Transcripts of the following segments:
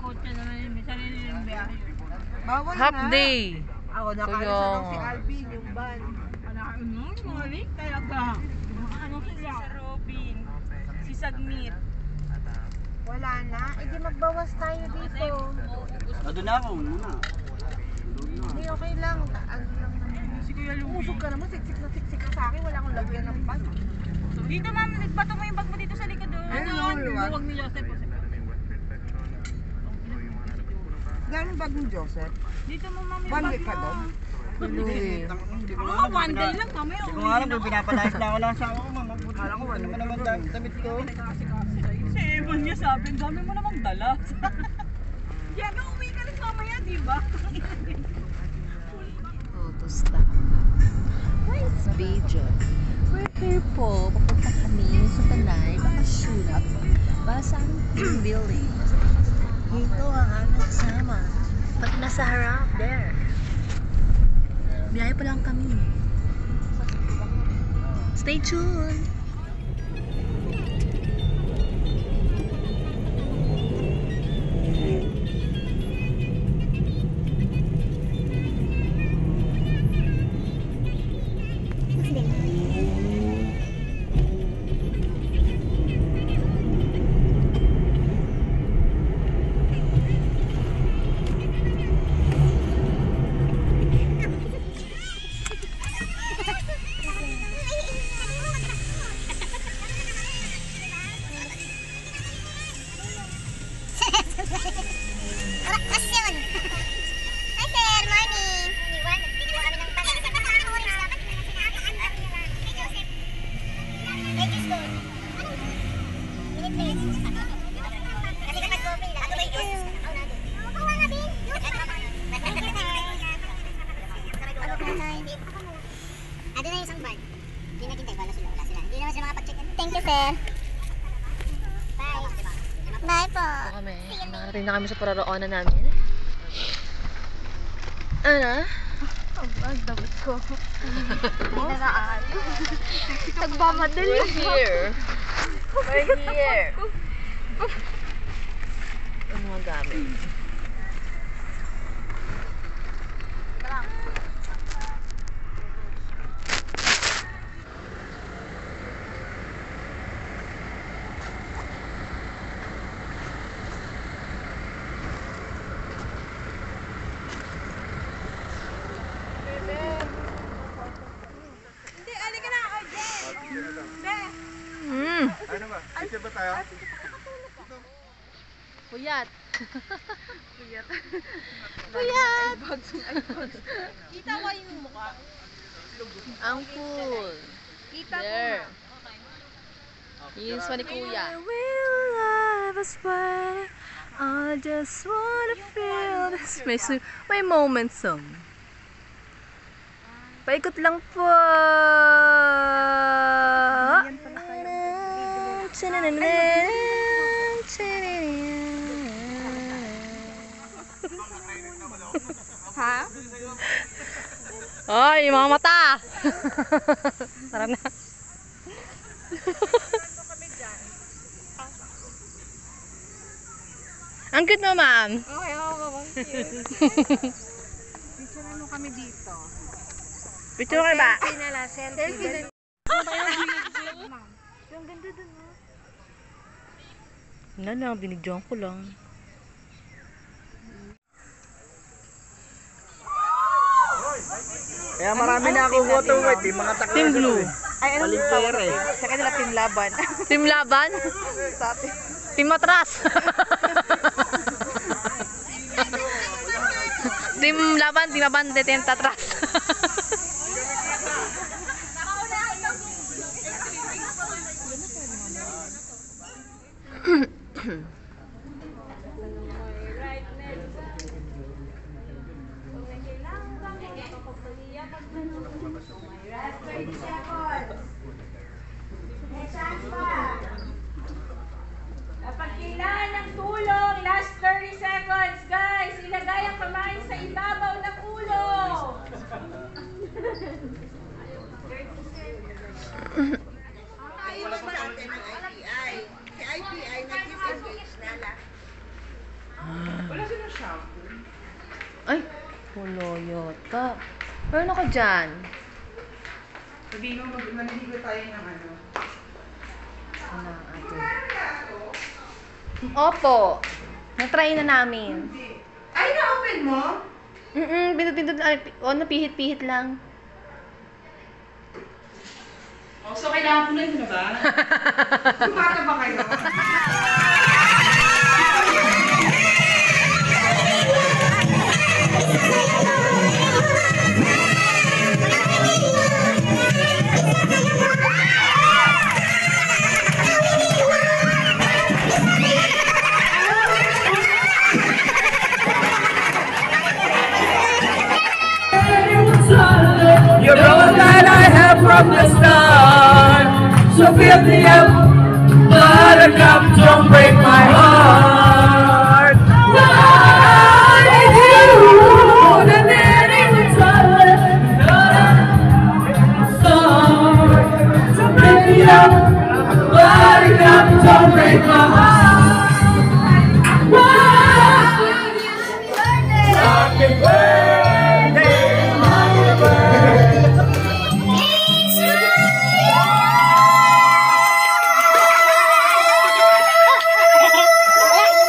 kotse naman yun. May sarili yung biyahe. Bawal Half na. day. Ako, nakaisa lang si Alvin, yung van. Mga link talaga. Ano sila? Si Robin. Si Sagmit. Wala na. Eh di magbawas tayo dito. Doon na ako muna. Hindi, okay lang. Ano lang naman. Si Kuya Louie. Umusog ka naman, siksik na siksik ka sa akin. Wala akong lagyan ng bag. Dito ma'am, nagbato mo yung bag mo dito sa likod doon. Ano? Huwag ni Joseph. Gano'ng bag ni Joseph? Dito mo ma'am yung One bag week ka mo. doon? Ako, one day lang kami. Hindi ko nga alam kung pinapalayas na ako ng asawa ko, ma'am. Kala ko, Ano naman damit ko? Si Evan niya sabi, ang dami mo namang dala. Yan, uwi ka rin mamaya, di ba? Photo stop. Nice video. We're here po. Papunta kami sa Tanay. Baka shoot up. Para sa aming team building. Ito ang aming kasama. Pag nasa harap, there. Biyahe pa lang kami. Stay tuned. Bakasyon! Hi sir, morning! Iniwan, nagbigyan kami ng pala. Kasi baka ang orange dapat pinakaandar niya lang. Hey Joseph! Hey Joseph! Minute na yun. Kasi kapag coffee lang. Ano ba yung Joseph? Ako na doon. Oo nga Bin! Thank you sir! Ado na yung isang bag. Hindi naghintay, wala sila. Hindi naman sila makapag-check in. Thank you sir! Bye! Bye po! Kami. Nakarating na kami sa pararoonan namin. Ano? Ang damit ko. Hindi na nagmamadali. We're here. We're here. Ang mga gamit. Ano ba? Picture ba tayo? Puyat. Puyat. Puyat. Kita ko yung mukha. Ang pool. Kita ko There. nga. Yung sa ni Kuya. I just wanna feel this. May moment song. Paikot lang po. Ha? Ay, mga mata! Tara na. Ang cute mo, ma'am. Okay, ma'am. Picture mo kami dito. Picture kayo ba? Selfie na lang, selfie. Yung ganda dun, ha? Wala lang, binigyan ko lang. Kaya marami na akong water white, mga takla. Team blue. Ay, ano Paligpere. sa kanila team laban. Team laban? Sa atin. Team matras. Team laban, team abante, team tatras. Kapag kailangan ng tulong, last 30 seconds, guys. Ilagay ang kamay sa ibabaw ng ulo. Ayun ba natin ang IPI? Si IPI nag-disengage na lang. Ay, Poloyota. Meron ako dyan. Sabihin mo, maniligo tayo ng ano. Ano ate? Opo. Na-try na namin. Ay, na-open mo? Pindot-pindot. O, napihit-pihit lang. Oh, so kailangan ko na ba? Kumata ba kayo? You're all that I have from the start. So fill me up, buttercup, don't break my heart. I need you more than any time. So fill me up, buttercup, don't break my heart. Happy birthday, happy birthday.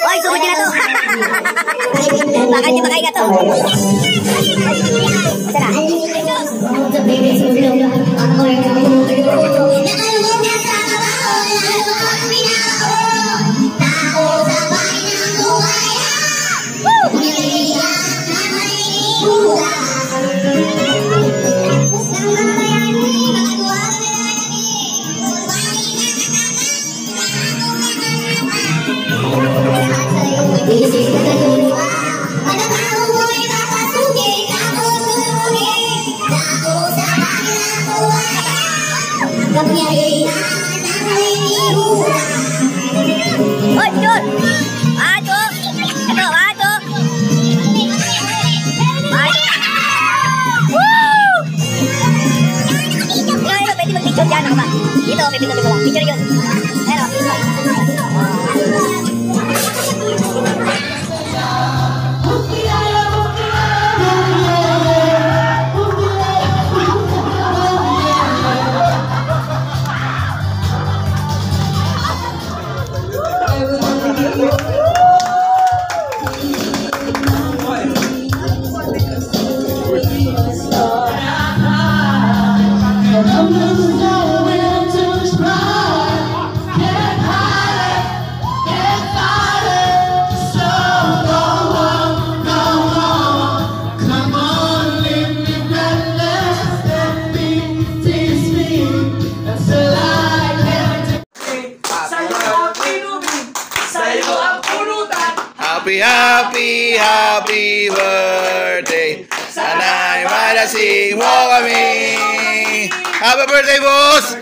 Hoy, sumod nyo na to. Baka nyo makain ka to. Hoy, Jun! Ato! Ito, ato! Woo! Ito, pwede mag-picture dyan. Ako ba? Dito, may pindot ko lang. Picture yun. Ayan Happy birthday. Sana'y malasing mo kami. Happy birthday, boss!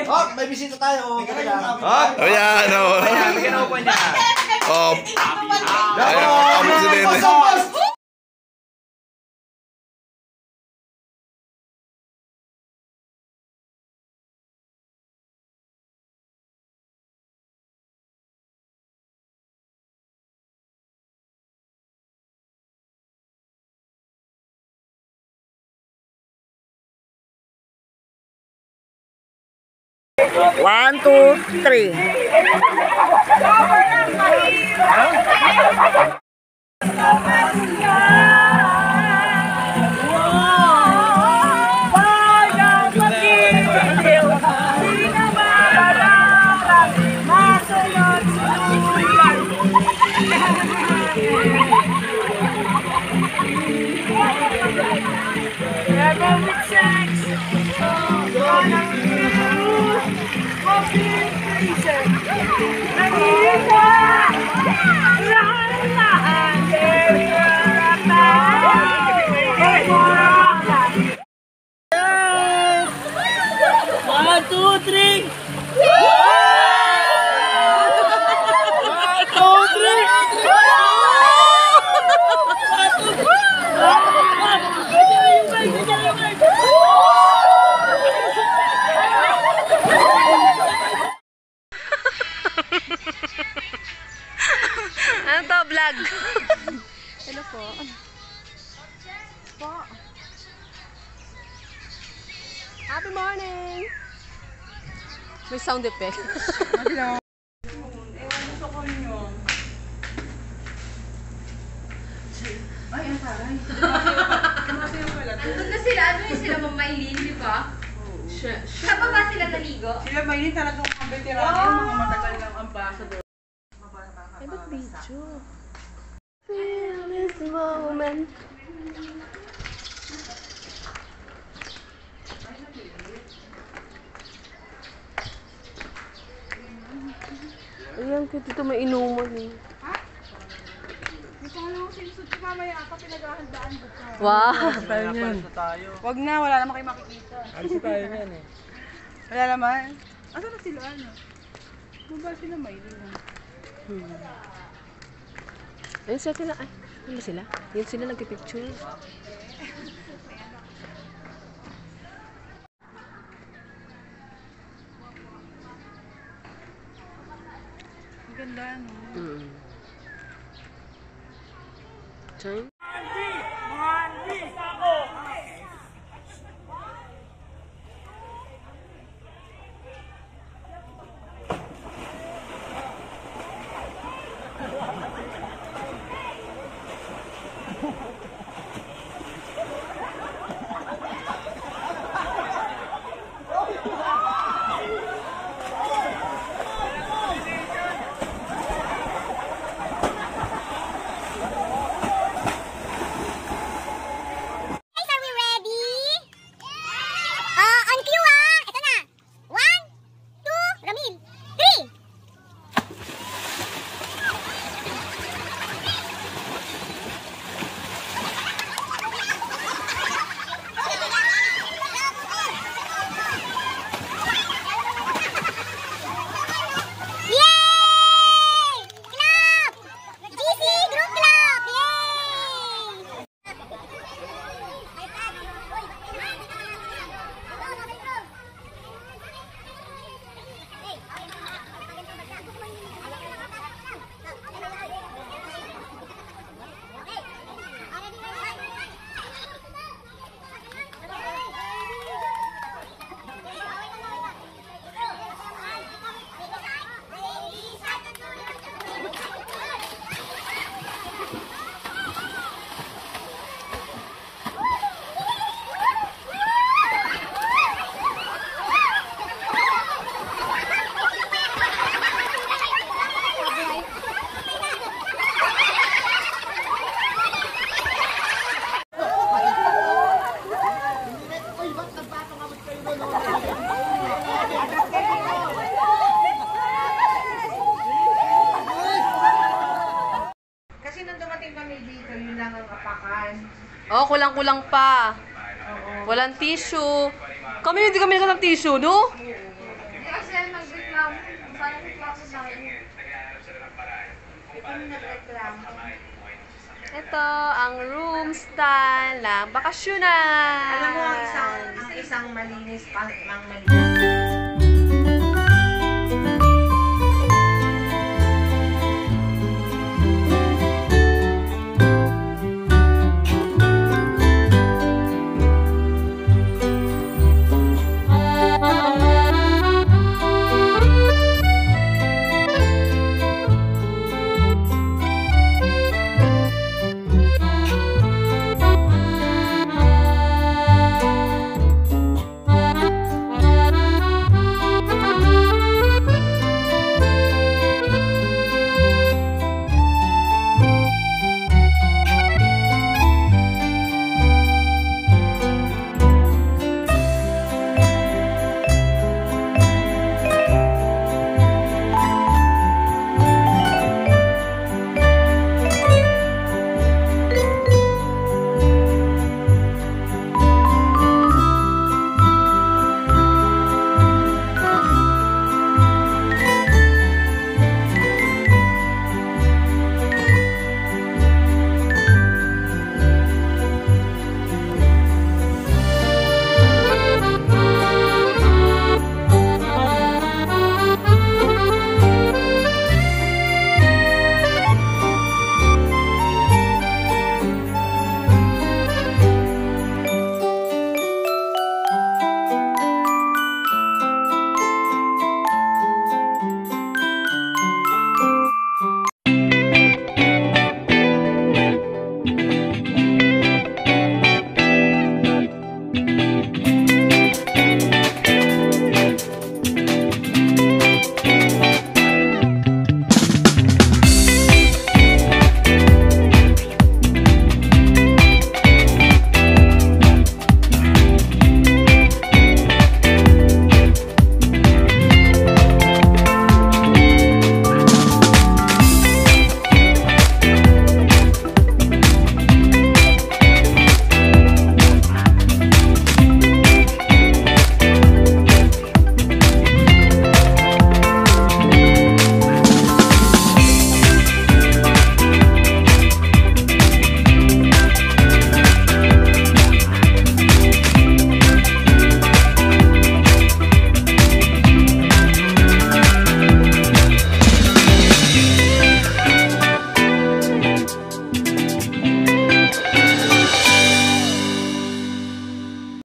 Oh, may bisita tayo. Oh, yan, oh. Bigyan ako po niya. Oh. Ayan, ang presidente. One, two, three. vlog. Hello po. Po. Happy morning! May sound effect. Andun na sila, ano yung sila Mamaylin, di ba? Saan pa ba sila naligo? Sila may talagang mga veterano, yung mga matagal ng ambassador. Ay, ba't video? Feel this moment. Ayan, dito may inuman eh. Wow! Wag na, wala naman kayo makikita. Alis tayo yan eh. Wala naman. Asan na sila ano? Mabal sila Maylin. Ayun sila. Ay, ano sila? Yun sila nagpipicture. Ang ganda no? Time? Guys, are we ready? On cue Ito na. 1, 2, Ramil. 3. Yay! Clap! GC group clap! Yay! Kasi nung dumating kami dito, yun lang ang apakan. Oh, kulang-kulang pa. Walang tissue. Kami hindi kami nagkakang tissue, no? Hindi kasi nag-reklamo. Sana reklamo tayo. Ito ang room style ng bakasyonan. Alam mo, ang isang malinis pang malinis.